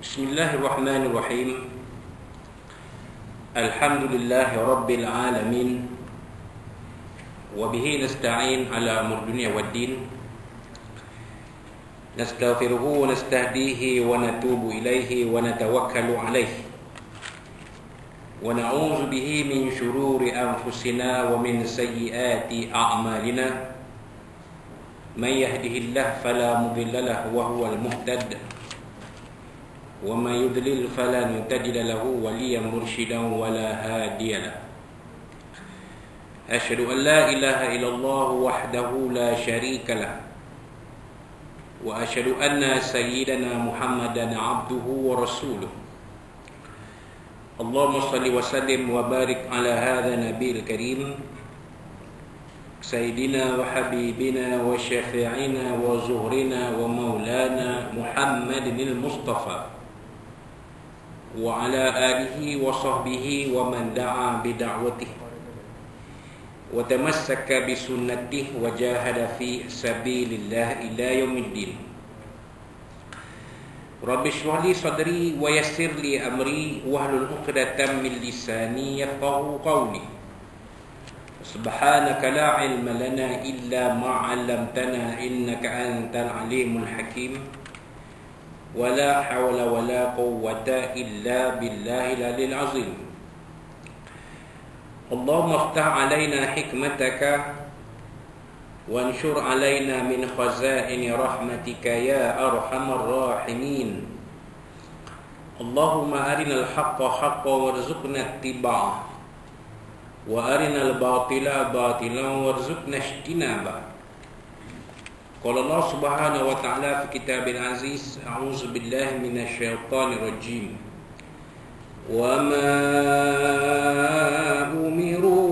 Bismillahirrahmanirrahim. Alhamdulillahi rabbil alamin. Wa bihi nasta'in ala umur dunya waddin. Nastaghfiruhu wa nastahdihi wa natubu ilaihi wa natawakkalu alaihi. Wa na'udzu bihi min syururi anfusina wa min sayyiati a'malina. Man yahdihillahu fala mudilla lahu wa huwal muhtad. وَمَا يُضْلِلْ فَلَنْ تَجِدَ لَهُ وَلِيًّا مُرْشِدًا وَلَا هَادِيَ لَهُ أَشْهَدُ أَنْ لَا إِلَهَ إِلَّا اللَّهُ وَحْدَهُ لَا شَرِيكَ لَهُ وَأَشْهَدُ أَنَّ سَيِّدَنَا مُحَمَّدًا عَبْدُهُ وَرَسُولُهُ اللهم صل وسلم وبارك على هذا النبي الكريم سيدنا وحبيبنا وشفيعنا وزهرنا ومولانا محمد المصطفى وعلى آله وصحبه ومن دعا بدعوته وتمسك بسنته وجاهد في سبيل الله إلى يوم الدين. رب اشرح لي صدري ويسر لي أمري واحلل عقدة من لساني يفقهوا قولي. سبحانك لا علم لنا إلا ما علمتنا إنك أنت العليم الحكيم. ولا حول ولا قوة إلا بالله العلي العظيم. اللهم افتح علينا حكمتك وانشر علينا من خزائن رحمتك يا أرحم الراحمين. اللهم أرنا الحق حقا وارزقنا اتباعه وأرنا الباطل باطلا وارزقنا اجتنابه. قال الله سبحانه وتعالى في كتاب العزيز أعوذ بالله من الشيطان الرجيم وما أمروا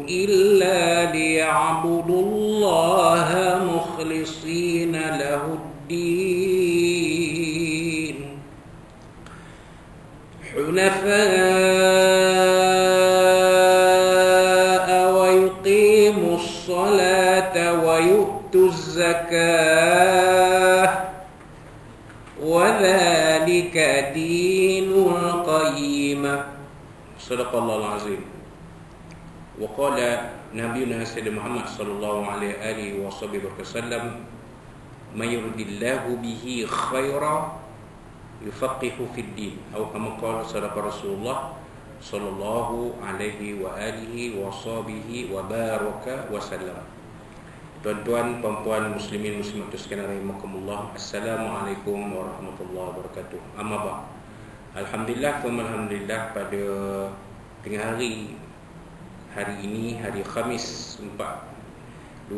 إلا ليعبدوا الله مخلصين له الدين حنفاء ويؤتوا الزكاة وذلك دين القيمة. صدق الله العظيم. وقال نبينا سيدنا محمد صلى الله عليه وسلم من يرد الله به خيرا يفقه في الدين أو كما قال صدق رسول الله صلى الله عليه وآله وصحبه وبارك وسلم. Tuan-tuan, puan-puan, muslimin, muslimat sekalian rahimakumullah. Assalamualaikum warahmatullahi wabarakatuh. Amma ba. Alhamdulillah, alhamdulillah, pada tengah hari ini, hari Khamis 24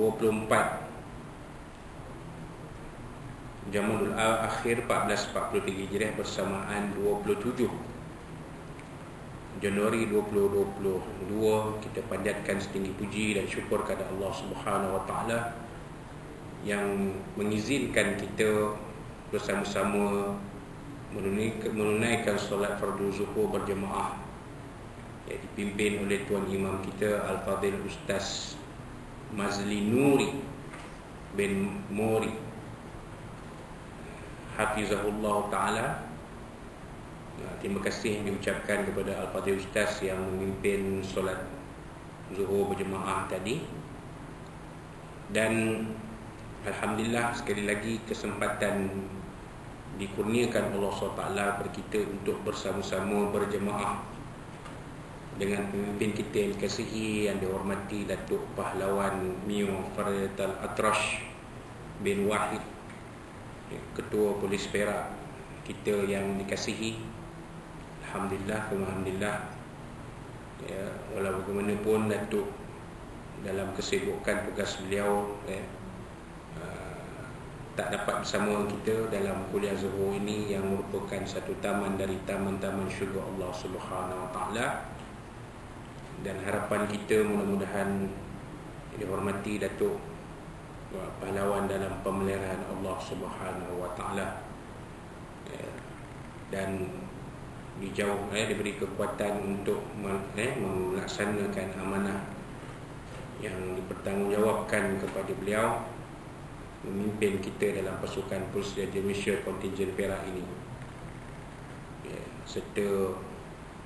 Jamadul Akhir 1443 Hijriah bersamaan 27 Januari 2022, kita panjatkan setinggi puji dan syukur kepada Allah Subhanahu wa taala yang mengizinkan kita bersama-sama menunaikan solat fardu zuhur berjemaah yang dipimpin oleh tuan imam kita Al-Fadhil Ustaz Mazli Nuri bin Muri hafizahullah taala. Terima kasih diucapkan kepada Al-Fadhil Ustaz yang memimpin solat zuhur berjemaah tadi. Dan alhamdulillah sekali lagi kesempatan dikurniakan Allah SWT kepada kita untuk bersama-sama berjemaah dengan pemimpin kita yang dikasihi, yang dihormati, Datuk Pahlawan Mio Farid Al-Atrash bin Wahid, Ketua Polis Perak kita yang dikasihi. Alhamdulillah, ya, walau bagaimanapun Datuk dalam kesibukan tugas beliau tak dapat bersama kita dalam kuliah zuhur ini yang merupakan satu taman dari taman-taman syurga Allah Subhanahu wa taala. Dan harapan kita mudah-mudahan dihormati Datuk pahlawan dalam pemeliharaan Allah Subhanahu wa taala, dan diberi kekuatan untuk melaksanakan amanah yang dipertanggungjawabkan kepada beliau memimpin kita dalam pasukan Polis Raja Malaysia kontingen Perak ini, ya, serta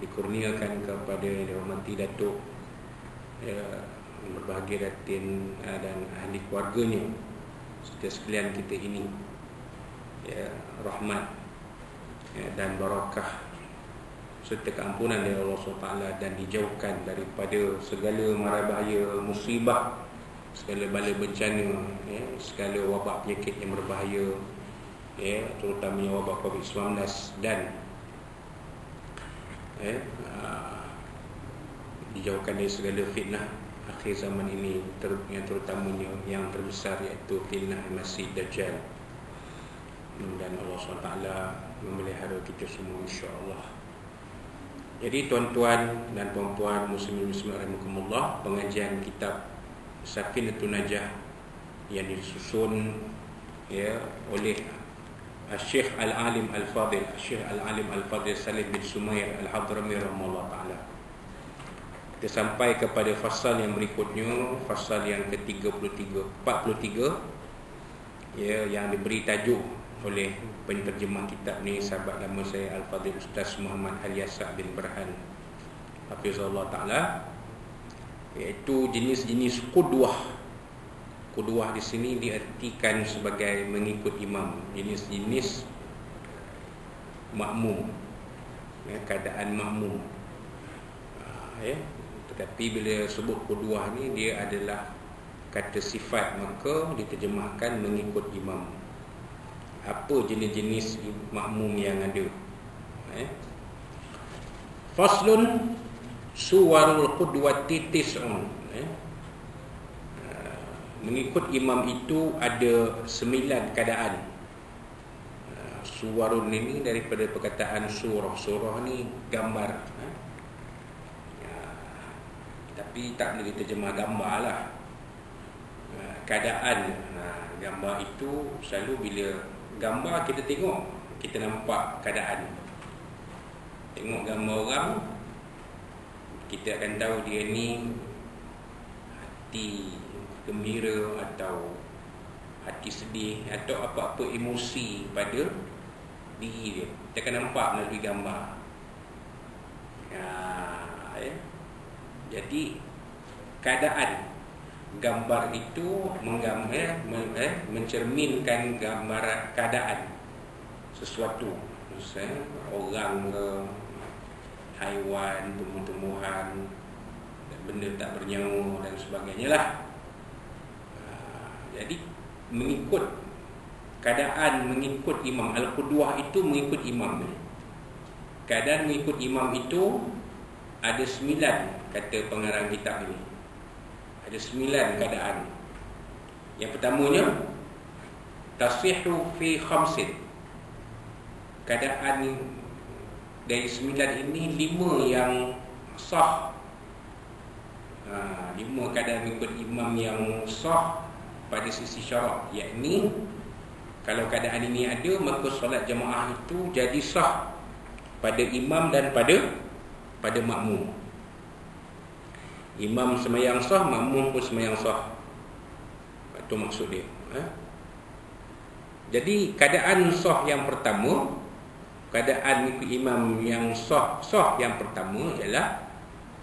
dikurniakan kepada Yang Dihormati Datuk, ya, yang berbahagia Datin dan ahli keluarganya serta sekalian kita ini, ya, rahmat, ya, dan barakah serta keampunan dari Allah SWT, dan dijauhkan daripada segala mara bahaya, musibah, segala bala bencana, ya, segala wabak penyakit yang berbahaya, ya, terutamanya wabak COVID-19, dan dijauhkan dari segala fitnah akhir zaman ini, yang terutamanya yang terbesar, iaitu fitnah Masih Dajjal. Dan Allah SWT memelihara kita semua, insya-Allah. Jadi tuan-tuan dan puan-puan muslimin muslimat rahimakumullah, pengajian kitab Safinatun Najah yang disusun, ya, oleh Syekh Al-Alim Al-Fadil, Syekh Al-Alim Al-Fadil Salim bin Sumair Al-Hadrami rahimahullah ta'ala. Kita sampai kepada fasal yang berikutnya, fasal yang ke-43, ya, yang diberi tajuk oleh penterjemah kitab ni, sahabat lama saya Al-Fadhil Ustaz Muhammad Al-Yasa bin Berhan hafizahullah ta'ala, iaitu jenis-jenis qudwah. Qudwah di sini diartikan sebagai mengikut imam, jenis-jenis makmum, ya, keadaan makmum, ya. Tetapi bila sebut qudwah ni, dia adalah kata sifat, maka diterjemahkan mengikut imam. Apa jenis-jenis makmum yang ada? Faslun suwarul qudwati tis'un. Mengikut imam itu ada 9 keadaan. Suwarun ini daripada perkataan surah. Surah ni gambar, tapi tak boleh diterjemah gambar lah. Keadaan, gambar itu selalu bila gambar kita tengok, kita nampak keadaan. Tengok gambar orang, kita akan tahu dia ni hati gembira atau hati sedih atau apa-apa emosi pada diri dia. Kita akan nampak melalui gambar. Jadi keadaan, gambar itu mencerminkan gambar keadaan sesuatu, misalnya orang ke, haiwan, tumbuh-tumbuhan, benda tak bernyawa dan sebagainya lah. Jadi mengikut keadaan, mengikut imam. Al-Qudwah itu mengikut imam. Keadaan mengikut imam itu ada 9, kata pengarang kitab ini. Ada 9 keadaan. Yang pertamanya, tasihhu fi khamsin. Keadaan dari 9 ini 5 yang sah. 5 keadaan mengikut imam yang sah pada sisi syarak, yakni kalau keadaan ini ada, maka solat jemaah itu jadi sah pada imam dan pada makmum. Imam sembahyang sah, makmum pun sembahyang sah. Itu maksud dia. Jadi keadaan sah yang pertama, keadaan mengikut imam yang sah yang pertama ialah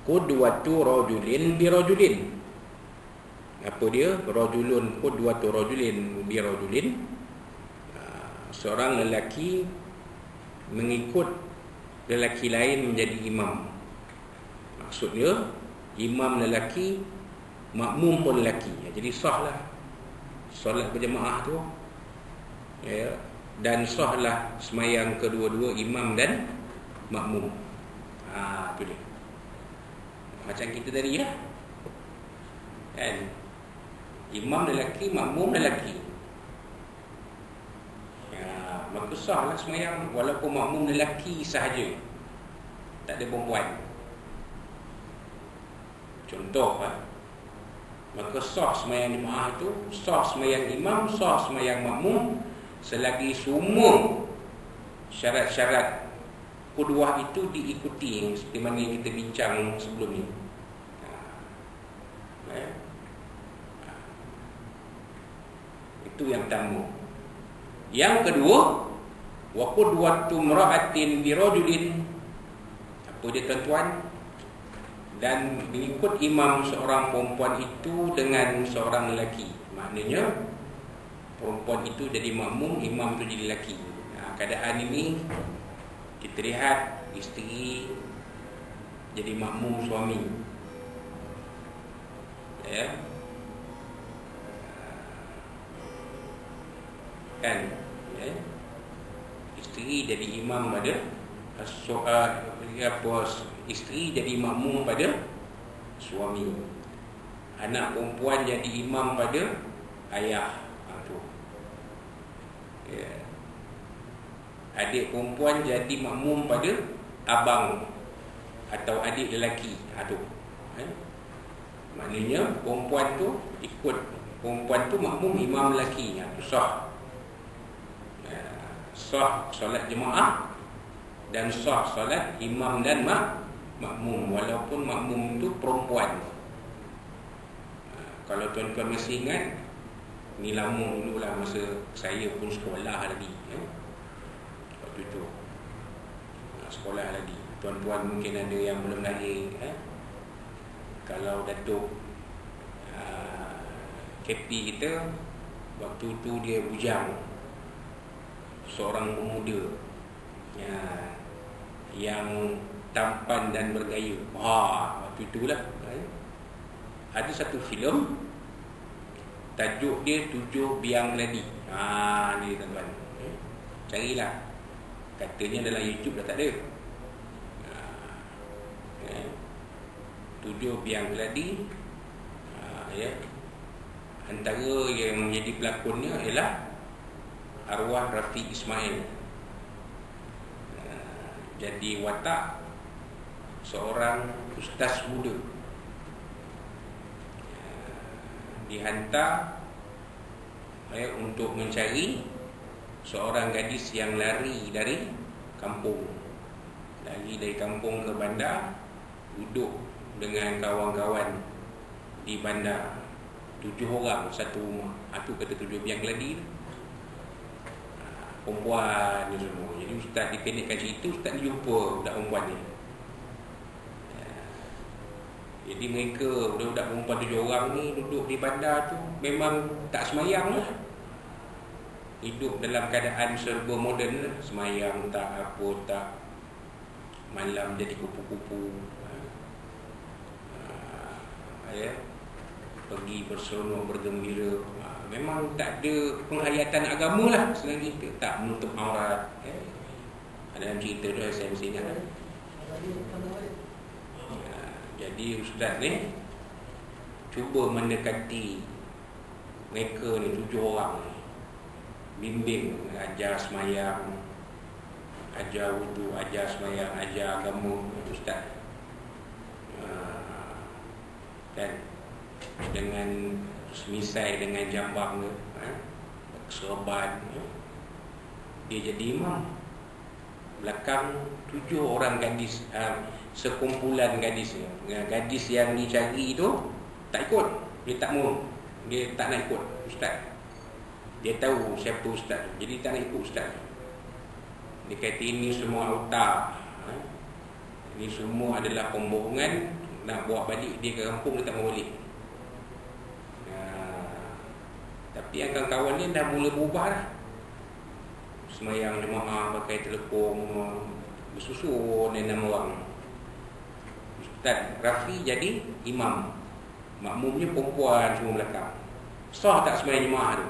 qudwatu rajulin bi rajulin. Apa dia? Rajulun qudwatu rajulin bi rajulin. Seorang lelaki mengikut lelaki lain menjadi imam. Maksudnya imam lelaki, makmum pun lelaki. Jadi sahlah solat berjemaah tu, ya, dan sahlah semayang kedua-dua imam dan makmum. Itu dia. Macam kita tadi, ya, kan? Imam lelaki, makmum lelaki, ya, maka sahlah semayang walaupun makmum lelaki sahaja, tak ada perempuan. Contoh, maka sah semayang jemaah itu, sah semayang imam, sah semayang makmum, selagi semua syarat-syarat qudwah itu diikuti, seperti mana yang kita bincang sebelum ini. Itu yang pertama. Yang kedua, wa qudwatu imra'atin bi rajulin. Apa dia tuan-tuan? Dan mengikut imam seorang perempuan itu dengan seorang lelaki. Maknanya perempuan itu jadi makmum, imam itu jadi lelaki. Keadaan ini kita lihat isteri jadi makmum suami, ya kan, ya? Isteri jadi imam pada isteri jadi makmum pada suami, anak perempuan jadi imam pada ayah, ya. Adik perempuan jadi makmum pada abang atau adik lelaki. Maknanya perempuan tu ikut, perempuan tu makmum imam lelaki. Itu sah. Sah solat jemaah dan sah solat imam dan makmum, walaupun makmum itu perempuan. Kalau tuan-tuan masih ingat, ni lama dululah, masa saya pun sekolah lagi, waktu itu sekolah lagi. Tuan-tuan mungkin ada yang belum lahir, kalau Datuk KP kita waktu tu dia bujang, seorang pemuda yang tampan dan bergaya. Waktu itulah ada satu filem, tajuk dia 7 Biang Keladi. Ni tuan-tuan, carilah. Katanya dalam YouTube dah tak ada. 7 Biang Keladi. Ya. Antara yang menjadi pelakonnya ialah arwah Rafiq Ismail. Jadi watak seorang ustaz muda, dihantar untuk mencari seorang gadis yang lari dari kampung. Lari dari kampung ke bandar, duduk dengan kawan-kawan di bandar. 7 orang satu rumah. Itu kata 7 Biang Keladi. Perempuan ni semua. Jadi ustaz dipendekkan cerita, ustaz ni jumpa budak perempuan ni. Jadi mereka, budak-budak perempuan 7 orang ni duduk di bandar tu memang tak semayang lah. Hidup dalam keadaan serba moden lah. Semayang tak, apa tak. Malam jadi kupu-kupu. Pergi berseronok, bergembira. Memang tak ada penghayatan agama lah senang kita. Tak menutup aurat. Dalam cerita tu saya mesti ingat. Jadi ustaz ni cuba mendekati mereka ni 7 orang ni. Bimbing, ajar semayang, ajar wudu, ajar semayang, ajar agama ustaz. Dan dengan semisai dengan jambang ke, serban, dia jadi imam. Belakang 7 orang gadis, sekumpulan gadis. Gadis yang dicari tu tak ikut. Dia tak mau, dia tak nak ikut ustaz. Dia tahu siapa ustaz, jadi tak nak ikut ustaz. Dia kata ini semua auta, ini semua adalah pembohongan. Nak bawa balik dia ke kampung, dia tak mau balik. Tapi yang kawan-kawan ni dah mula berubah lah. Semayang jemaah pakai telekong, bersusun 6 orang. Ustaz Rafi jadi imam, makmumnya perempuan semua belakang. Sah tak semayang jemaah tu?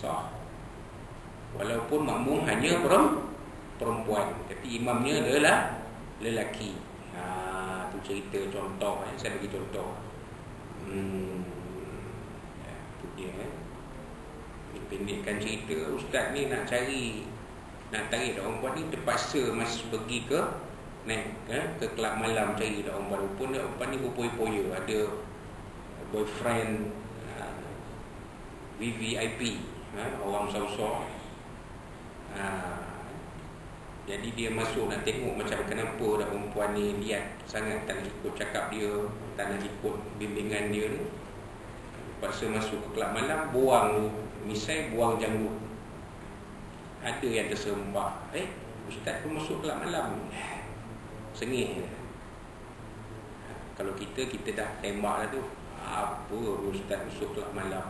Sah. Walaupun makmum hanya perempuan, tapi imamnya adalah lelaki. Tu cerita contoh, saya bagi contoh. Itu dia. Pendekkan cerita, ustaz ni nak tarik dak perempuan ni, terpaksa masih pergi ke ke kelab malam cari dak perempuan. Rupanya dak perempuan ni berpoya-poya, ada boyfriend VVIP, orang besar-besar. Jadi dia masuk nak tengok macam kenapa dak perempuan ni lihat sangat, tak nak ikut cakap dia, tak nak ikut bimbingan dia ni. Terpaksa masuk ke kelab malam, buang misai buang janggut. Ada yang terserempak, ustaz pun masuk kelab malam, sengih. Kalau kita dah tembak dah tu, apa ustaz masuk kelab malam,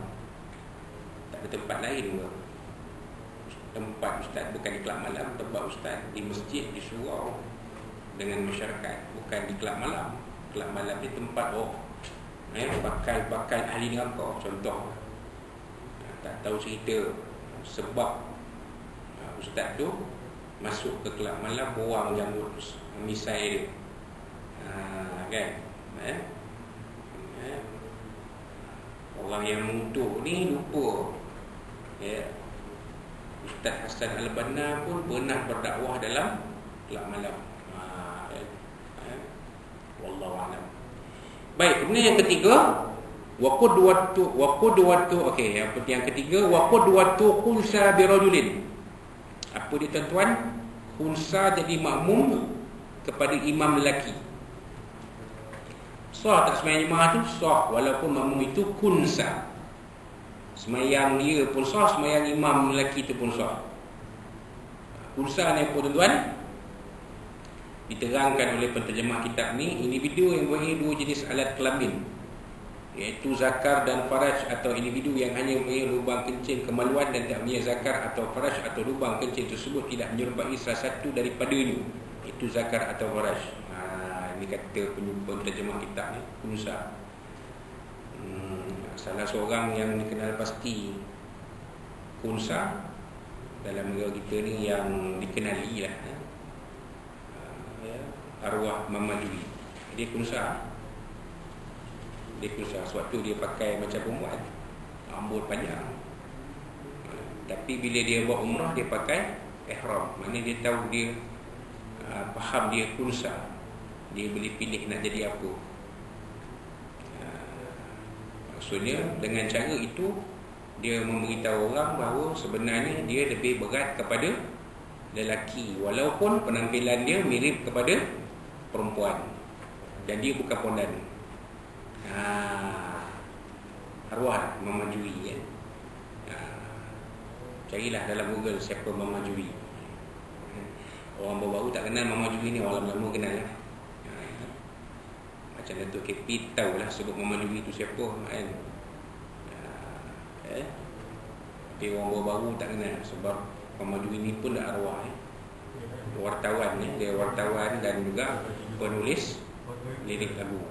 tak ada tempat lain ke? Tempat ustaz bukan di kelab malam, tempat ustaz di masjid, di surau dengan masyarakat, bukan di kelab malam. Kelab malam ni tempat bakal ahli neraka contoh. Tak tahu cerita sebab ustaz tu masuk ke kelab malam, buang janggut misai dia. Kan? Orang yang menuduh ni lupa. Ustaz Hasan Al-Banna pun pernah berdakwah dalam kelab malam. Wallahu a'lam. Baik, kemudian yang ketiga, okey, yang ketiga waqudwatu khunsa birajulin. Apa dia tuan-tuan? Khunsa jadi makmum kepada imam lelaki. Sah tak sembahyang jemaah tu? Sah, walaupun makmum itu khunsa. Sembahyang dia pun sah, sembahyang imam lelaki tu pun sah. Khunsa ni apa tuan-tuan? Diterangkan oleh penterjemah kitab ni, individu yang mempunyai dua jenis alat kelamin, iaitu zakar dan faraj, atau individu yang hanya mempunyai lubang kencing kemaluan dan tak mempunyai zakar atau faraj, atau lubang kencing tersebut tidak menyerupai salah satu daripadanya, itu zakar atau faraj. Ini kata penterjemah kitab ni, khunsa. Salah seorang yang dikenal pasti khunsa dalam negara kita ni, yang dikenali lah, arwah Mama Jui. Dia khunsa. Sebab tu dia pakai macam perempuan, rambut panjang. Tapi bila dia buat umrah, dia pakai ihram. Maknanya dia tahu, dia faham dia khunsa. Dia boleh pilih nak jadi apa. Maksudnya dengan cara itu dia memberitahu orang bahawa sebenarnya dia lebih berat kepada lelaki, walaupun penampilan dia mirip kepada perempuan dan dia bukan pondan. Arwah Mama Jui, kan? Carilah dalam Google siapa Mama Jui. Orang baru-baru tak kenal Mama Jui ni, orang lama kenal lah. Macam Datuk KP tahulah sebut Mama Jui tu siapa, kan? Tapi orang baru-baru tak kenal, sebab Mama Jui ni pun dah arwah, wartawan ni. Dia wartawan dan juga penulis lirik lagu.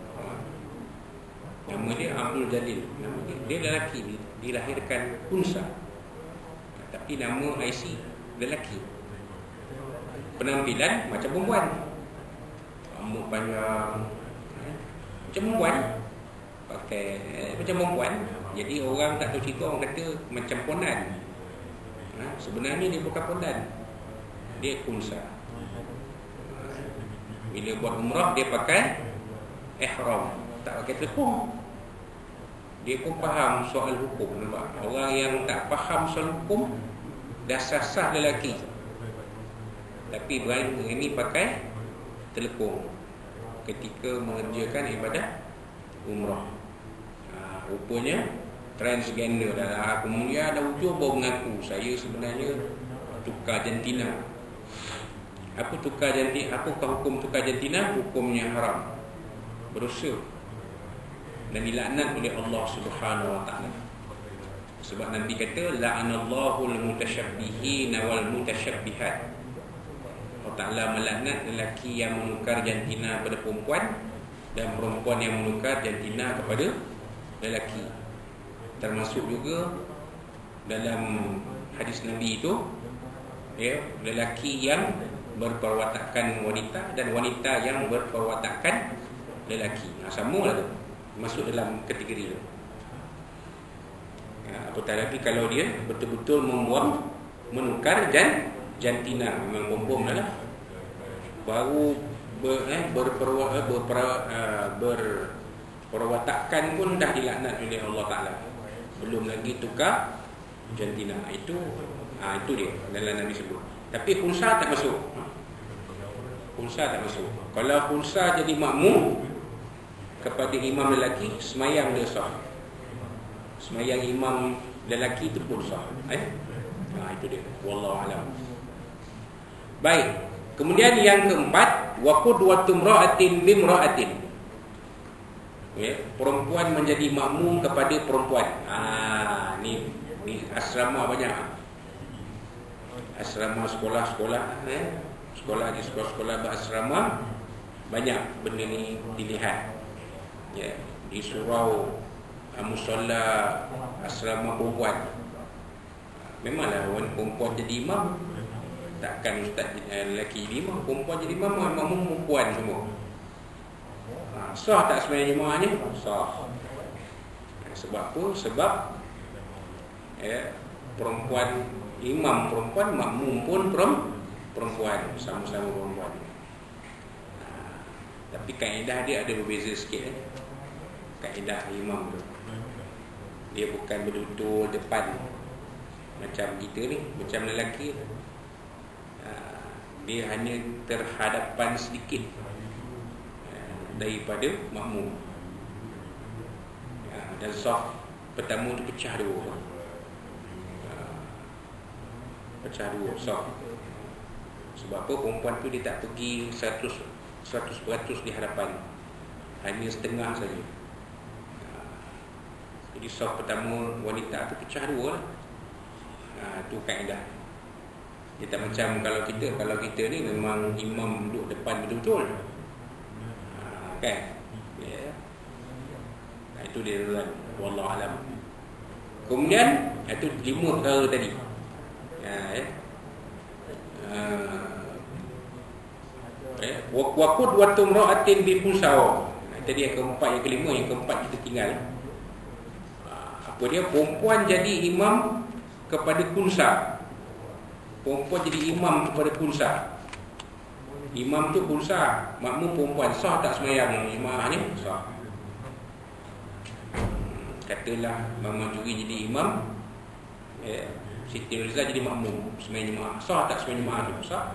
Nama dia Abdul Jalil. Nama dia lelaki, dilahirkan khunsa, tapi nama IC lelaki. Penampilan macam perempuan, rambut panjang macam perempuan, pakai macam perempuan. Jadi orang tak tahu cerita, orang kata macam pondan. Sebenarnya dia bukan pondan, dia khunsa. Bila buat umrah dia pakai ihram, tak pakai telekung. Dia pun faham soal hukum, nampak? Orang yang tak faham soal hukum dah sah-sah lelaki, tapi berani ini pakai telekung ketika mengerjakan ibadah umrah. Rupanya transgender dah. Kemudian ada hujung baru mengaku, saya sebenarnya tukar jantina. Apa tukar jantina? Apakah hukum tukar jantina? Hukumnya haram, berdosa, dan dilaknat oleh Allah Subhanahu wa taala. Sebab Nabi kata la'anallahu al-mutasyabbihin wal mutasyabbihat. Allah Taala melaknat lelaki yang menukar jantina pada perempuan dan perempuan yang menukar jantina kepada lelaki. Termasuk juga dalam hadis Nabi itu, lelaki yang berperwatakan wanita dan wanita yang berperwatakan lelaki. Sama lah tu, masuk dalam kategori tu. Apatah lagi kalau dia betul-betul menukar jantina, memang bom lah, baru berperwatakan pun dah dilaknat oleh Allah Ta'ala, belum lagi tukar jantina. Itu dia dalam Nabi sebut. Tapi khunsa tak masuk. Kalau khunsa jadi makmum kepada imam lelaki, semayang dia sah. Semayang imam lelaki itu pun sah. Itu dia. Wallahu a'lam. Baik. Kemudian yang keempat, wa qudwatu imra'atin bimra'atin. Perempuan menjadi makmum kepada perempuan. Ni asrama banyak. Asrama sekolah-sekolah, sekolah di sekolah-sekolah berasrama banyak benda ni dilihat. Di surau musalla asrama perempuan. Memanglah perempuan jadi imam. Takkan ustaz lelaki jadi imam, perempuan jadi imam, makmum perempuan semua. Sah tak sebenarnya jemaah ni? Sah. Sebab apa? Sebab perempuan, imam perempuan, makmum pun perempuan, sama-sama perempuan. Tapi kaedah dia ada berbeza sikit. Kaedah imam tu, dia bukan betul-betul depan macam kita ni, macam lelaki. Dia hanya terhadapan sedikit daripada makmum. Dan saf pertama tu pecah dua. Pecah dua saf. Sebab apa? Perempuan tu dia tak pergi 100% di hadapan, hanya setengah saja. Jadi saf pertama wanita tu pecah dua. Tu kaedah. Dia tak macam kalau kita ni memang imam duduk depan betul-betul. Kan? Itu dia tuan. Wallahu alam. Kemudian itu 5 perkara tadi. Wa qudwatu imra'atin bi musawa. Tadi yang keempat, yang kelima, yang keempat kita tinggal. Apa dia? Perempuan jadi imam kepada kunsa. Perempuan jadi imam kepada kunsa. Imam tu kunsa, makmum perempuan. Sah tak sembahyang jemaah ni? Sah. Katalah Mama Juri jadi imam, Siti Rizal jadi makmum sembahyang jemaah. Sah tak sembahyang jemaah tu? Sah.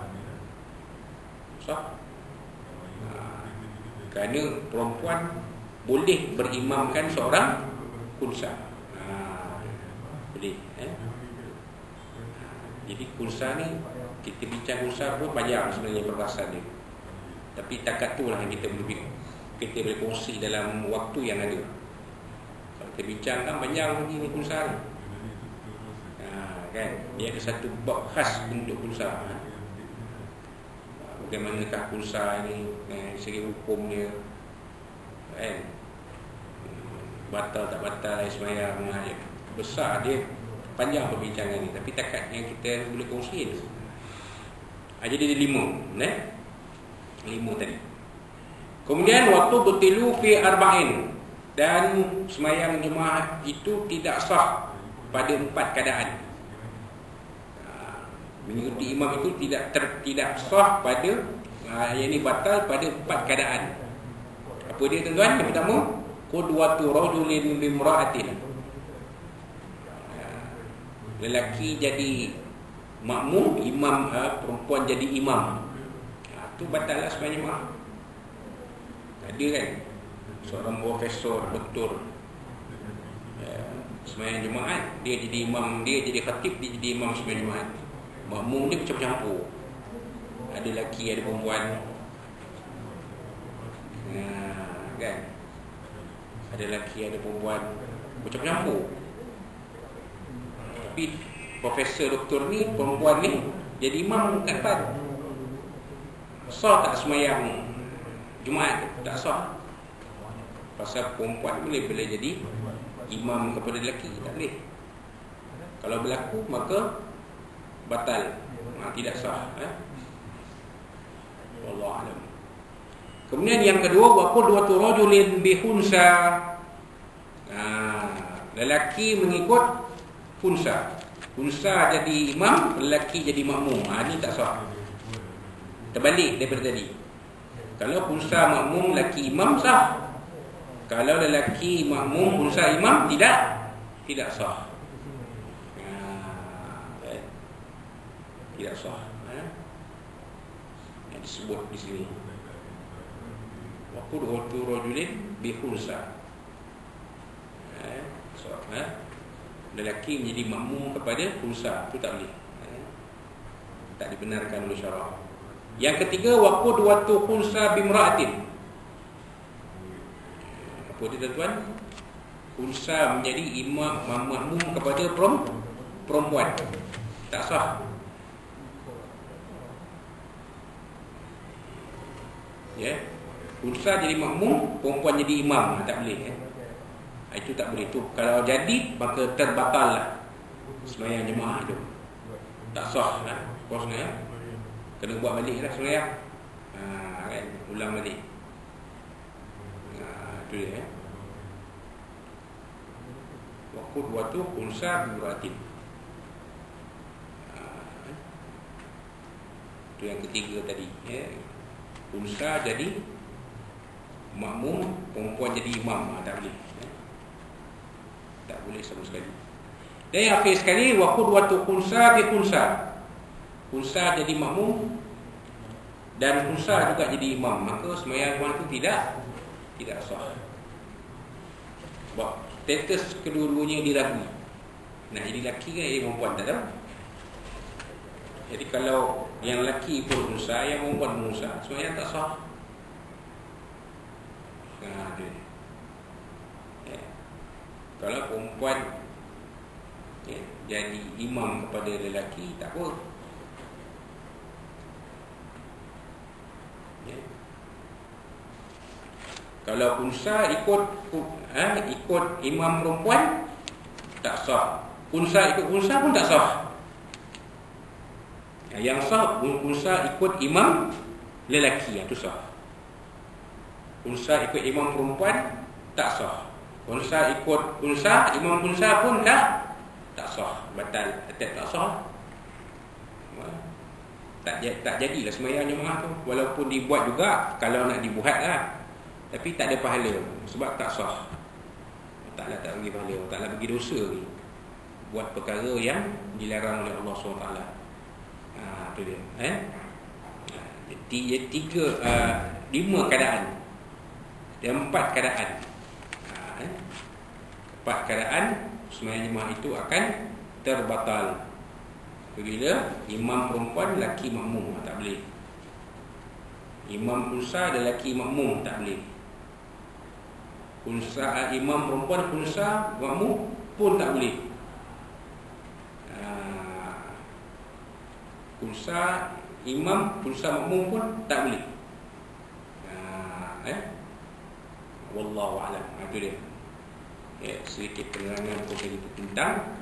Sah. Kerana perempuan boleh berimamkan seorang kunsa. Boleh. Jadi kunsa ni, kita bincang kunsa pun panjang sebenarnya perbahasan dia. Tapi takat tu lah yang kita boleh kongsi dalam waktu yang ada. Kalau kita bincang kan panjang ni kunsa ni. Kan? Dia ada satu bab khas untuk kunsa. Bagaimanakah kunsa ni, segi hukumnya, kan? Batal tak batal sembahyang, besar dia. Panjang perbincangan ni, tapi takat yang kita boleh kongsi tu. Jadi ada 5, 5 tadi. Kemudian waktu butilu fi arba'in, dan sembahyang jemaah itu tidak sah pada 4 keadaan. Mengikuti imam itu tidak sah pada yang ini batal pada 4 keadaan. Apa dia tuan-tuan? Yang pertama, qudwatu rajulin bimra'atin. Lelaki jadi makmum, imam perempuan jadi imam. Tu batal lah sembahyang jemaah. Ada kan seorang profesor, doktor, sembahyang jemaah, dia jadi imam, dia jadi khatib, dia jadi imam sembahyang jemaah. Makmum dia campur-campur. Ada lelaki, ada perempuan. Kan? Ada lelaki, ada perempuan, campur-campur. Tapi profesor doktor ni, perempuan ni jadi imam kat depan. Sah tak sembahyang Jumaat? Tak sah. Pasal perempuan boleh jadi imam kepada lelaki, tak boleh. Kalau berlaku maka batal, tidak sah. Wallahu a'lam. Kemudian yang kedua, wa qudwatu rajulin bi khunsa. Lelaki mengikut khunsa. Khunsa jadi imam, lelaki jadi makmum. Ini tak sah. Terbalik daripada tadi. Kalau khunsa makmum, lelaki imam, sah. Kalau lelaki makmum, khunsa imam, tidak sah. Tidak sah. Yang disebut di sini. Wa qudwatu rajulin bi khunsa. lelaki menjadi makmum kepada khunsa, itu tak boleh. Tak dibenarkan oleh syarak. Yang ketiga, wa qudwatu khunsa bimra'atin. Apa dia tuan? Khunsa menjadi imam makmum kepada perempuan. Tak sah. Ya. Khunsa jadi makmum, perempuan jadi imam, tak boleh. Itu tak boleh. Itu kalau jadi maka terbatallah sembahyang jemaah itu. Tak sah lah. Kosnya kena buat balik lah sembahyang. Kan ulang balik. Itu dia. Waktu khunsa bimra'atin. Itu yang ketiga tadi, ya. Khunsa jadi makmum, perempuan jadi imam, tak boleh. Tak boleh sama sekali. Dan yang akhir sekali, wa qudwatu khunsa bi khunsa. Khunsa jadi makmum dan khunsa juga jadi imam, maka sembahyang itu tidak sah. Sebab status kedua-duanya diragu. Nak jadi lelaki kan, jadi perempuan, tak tahu. Jadi kalau yang lelaki pun khunsa, yang perempuan khunsa, sembahyang tak sah. Kalau perempuan jadi imam kepada lelaki, tak apa. Kalau khunsa ikut imam perempuan, tak sah. Khunsa ikut khunsa pun tak sah. Yang sah khunsa ikut imam lelaki, itu sah. Khunsa ikut imam perempuan tak sah. Khunsa ikut khunsa, imam khunsa pun tak sah, batal, tak sah. Tak jadilah sembahyang jemaah tu, walaupun dibuat juga kalau nak dibuat lah, tapi tak ada pahala sebab tak sah. Tak bagi pahala, tak bagi dosa ni, buat perkara yang dilarang oleh Allah SWT. Tu dia. Lima keadaan dan 4 keadaan. 4 keadaan sembahyang jemaah itu akan terbatal. Bila imam perempuan, lelaki makmum, tak boleh. Imam khunsa dan lelaki makmum, tak boleh. Khunsa, imam perempuan khunsa makmum pun tak boleh. Khunsa imam, khunsa makmum pun tak boleh. Wallahu a'lam. Itu dia. Sedikit penerangan tentang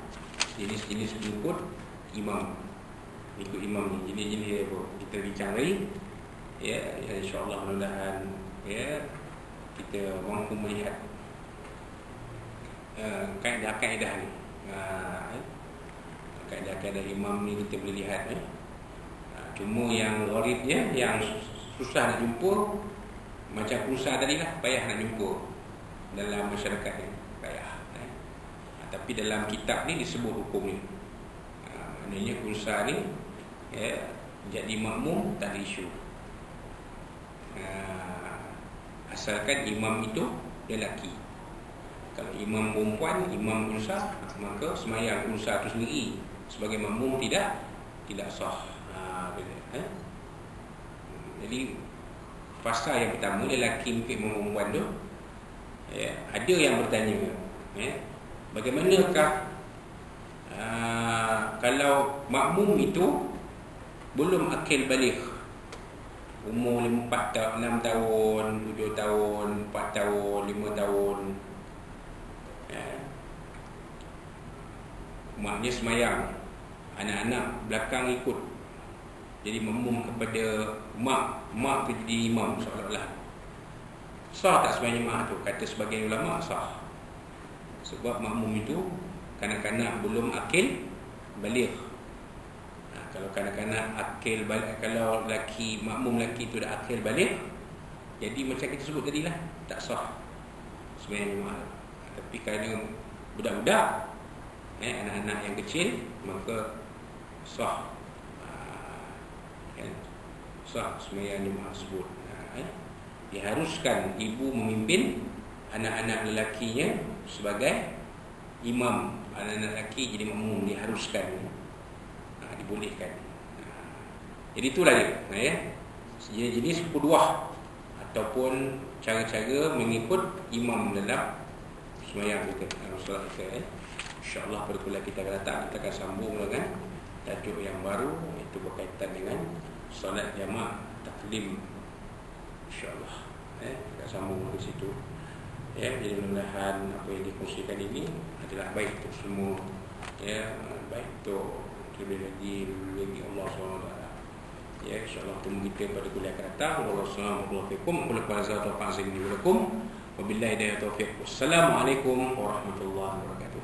jenis-jenis ikut imam. Ikut imam ni, jenis-jenis apa kita bincang tadi. InsyaAllah mudah-mudahan kita mampu melihat kaedah-kaedah ni. Kaedah-kaedah imam ni kita boleh lihat. Cuma yang gharibnya, yang susah nak jumpa, macam khunsa tadi lah, payah nak jumpa dalam masyarakat ni, payah. Tapi dalam kitab ni disebut hukum ni. Maknanya khunsa ni jadi makmum tak ada isu. Asalkan imam itu lelaki. Kalau imam perempuan, imam khunsa, maka sembahyang khunsa itu sendiri sebagai makmum tidak sah. Jadi fasa yang pertama, lelaki mungkin perempuan tu, ada yang bertanya, bagaimanakah kalau makmum itu belum akil baligh, umur 6 tahun, 7 tahun, 4 tahun, 5 tahun, maknanya semayang, anak-anak belakang ikut, jadi makmum kepada mak tu jadi imam seolah-olah. Sah tak sebenarnya mak tu? Kata sebagian ulama sah. Sebab makmum itu kanak-kanak belum akil baligh. Kalau kanak-kanak akil baligh, kalau makmum lelaki itu dah akil baligh, jadi macam kita sebut tadi lah, tak sah sebenarnya mak. Tapi kerana budak-budak, anak-anak yang kecil, maka sah. Sah sembahyang jemaah tersebut. Diharuskan ibu memimpin anak-anak lelakinya sebagai imam anak-anak lelaki jadi makmum, diharuskan, dibolehkan. Jadi itulah dia, ya. Jenis kuduah ataupun cara-cara mengikut imam dalam sembahyang kita, dalam solat kita. InsyaAllah pada kuliah kita akan datang, kita akan sambung dengan tajuk yang baru, iaitu berkaitan dengan solat jamaah taklim. InsyaAllah kita sambung dari situ. Jadi mudah-mudahan apa yang dikongsikan ini adalah baik untuk semua, baik untuk lebih lagi Allah SWT. InsyaAllah temu kita pada kuliah akan datang. Wassalamualaikum warahmatullahi wabarakatuh. Wabillahi taufiq. Wassalamualaikum warahmatullahi wabarakatuh.